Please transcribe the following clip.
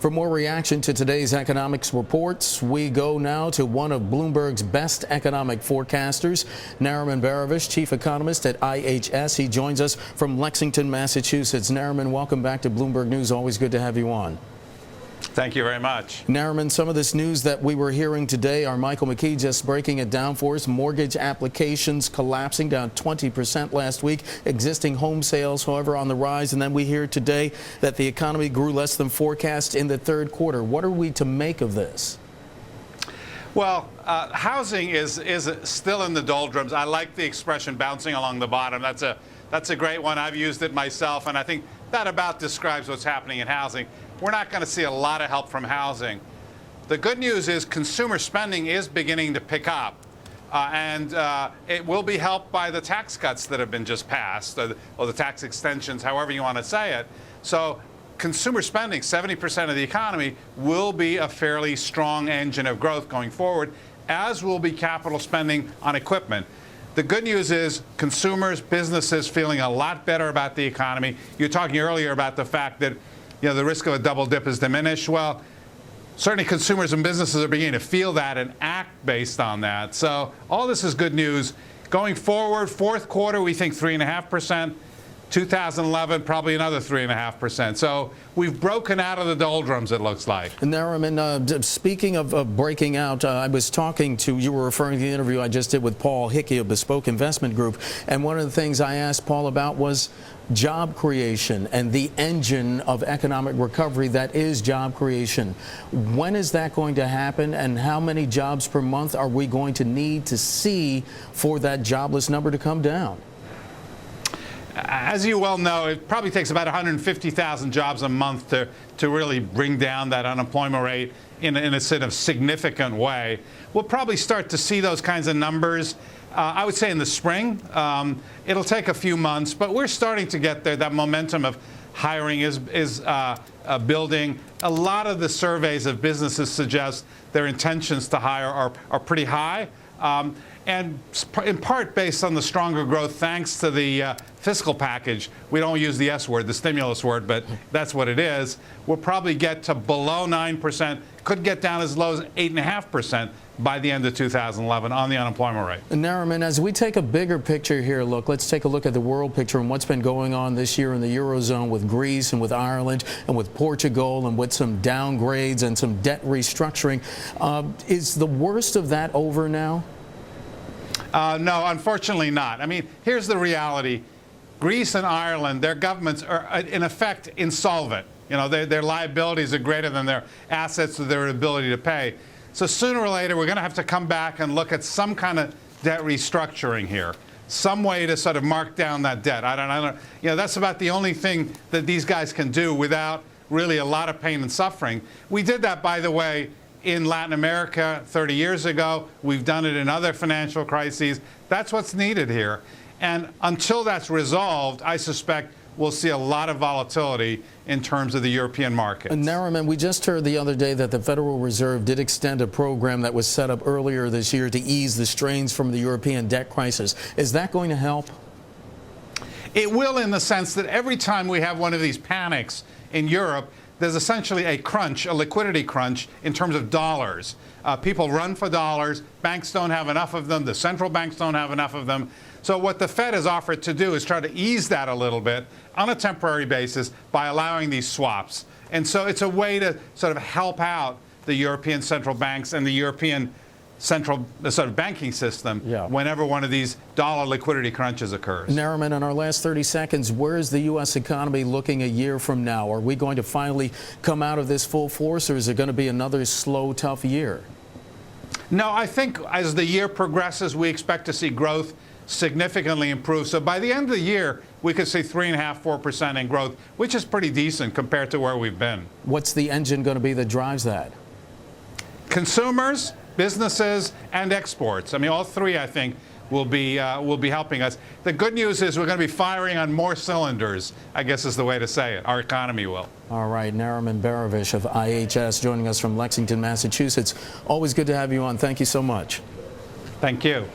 For more reaction to today's economics reports, we go now to one of Bloomberg's best economic forecasters, Nariman Behravesh, chief economist at IHS. He joins us from Lexington, Massachusetts. Nariman, welcome back to Bloomberg News. Always good to have you on. Thank you very much. Nariman, some of this news that we were hearing today, our Michael McKee just breaking it down for us. Mortgage applications collapsing, down 20% last week. Existing home sales, however, on the rise. And then we hear today that the economy grew less than forecast in the third quarter. What are we to make of this? Well, housing is still in the doldrums. I like the expression bouncing along the bottom. That's a great one. I've used it myself, and I think that about describes what's happening in housing. We're not going to see a lot of help from housing. The good news is consumer spending is beginning to pick up, and it will be helped by the tax cuts that have been just passed, or the tax extensions, however you want to say it. So consumer spending, 70% of the economy, will be a fairly strong engine of growth going forward, as will be capital spending on equipment. The good news is consumers, businesses feeling a lot better about the economy. You were talking earlier about the fact that the risk of a double dip is diminished. Well, certainly consumers and businesses are beginning to feel that and act based on that. So all this is good news. Going forward, fourth quarter, we think 3.5%. 2011, probably another 3.5%. So we've broken out of the doldrums, it looks like. Nariman, speaking of breaking out, I was talking to, you were referring to the interview I just did with Paul Hickey of Bespoke Investment Group, and one of the things I asked Paul about was job creation and the engine of economic recovery that is job creation. When is that going to happen, and how many jobs per month are we going to need to see for that jobless number to come down? As you well know, it probably takes about 150,000 jobs a month to really bring down that unemployment rate in a sort of significant way. We'll probably start to see those kinds of numbers, I would say, in the spring. It'll take a few months, but we're starting to get there. That momentum of hiring is building. A lot of the surveys of businesses suggest their intentions to hire are pretty high. And in part based on the stronger growth thanks to the fiscal package. We don't use the S word, the stimulus word, but that's what it is. We'll probably get to below 9%, could get down as low as 8.5% by the end of 2011 on the unemployment rate. Nariman, as we take a bigger picture here, let's take a look at the world picture and what's been going on this year in the Eurozone with Greece and with Ireland and with Portugal and with some downgrades and some debt restructuring. Is the worst of that over now? No, unfortunately not. I mean, here's the reality. Greece and Ireland, their governments are, in effect, insolvent. Their liabilities are greater than their assets or their ability to pay. So sooner or later, we're going to have to come back and look at some kind of debt restructuring here, some way to sort of mark down that debt. I don't. That's about the only thing that these guys can do without really a lot of pain and suffering. We did that, by the way, in Latin America 30 years ago. We've done it in other financial crises. That's what's needed here. And until that's resolved, I suspect we'll see a lot of volatility in terms of the European markets. Nariman, we just heard the other day that the Federal Reserve did extend a program that was set up earlier this year to ease the strains from the European debt crisis. Is that going to help? It will, in the sense that every time we have one of these panics in Europe, there's essentially a crunch, a liquidity crunch in terms of dollars. People run for dollars. Banks don't have enough of them. The central banks don't have enough of them. So what the Fed has offered to do is try to ease that a little bit on a temporary basis by allowing these swaps. And so it's a way to sort of help out the European central banks and the European central sort of banking system whenever one of these dollar liquidity crunches occurs. Nariman, in our last 30 seconds, where is the U.S. economy looking a year from now? Are we going to finally come out of this full force, or is it going to be another slow, tough year? No, I think as the year progresses, we expect to see growth significantly improve. So by the end of the year, we could see 3.5%, 4% in growth, which is pretty decent compared to where we've been. What's the engine going to be that drives that? Consumers, businesses, and exports. I mean, all three, I think, will be helping us. The good news is we're going to be firing on more cylinders, I guess is the way to say it. Our economy will. All right, Nariman Behravesh of IHS joining us from Lexington, Massachusetts. Always good to have you on. Thank you so much. Thank you.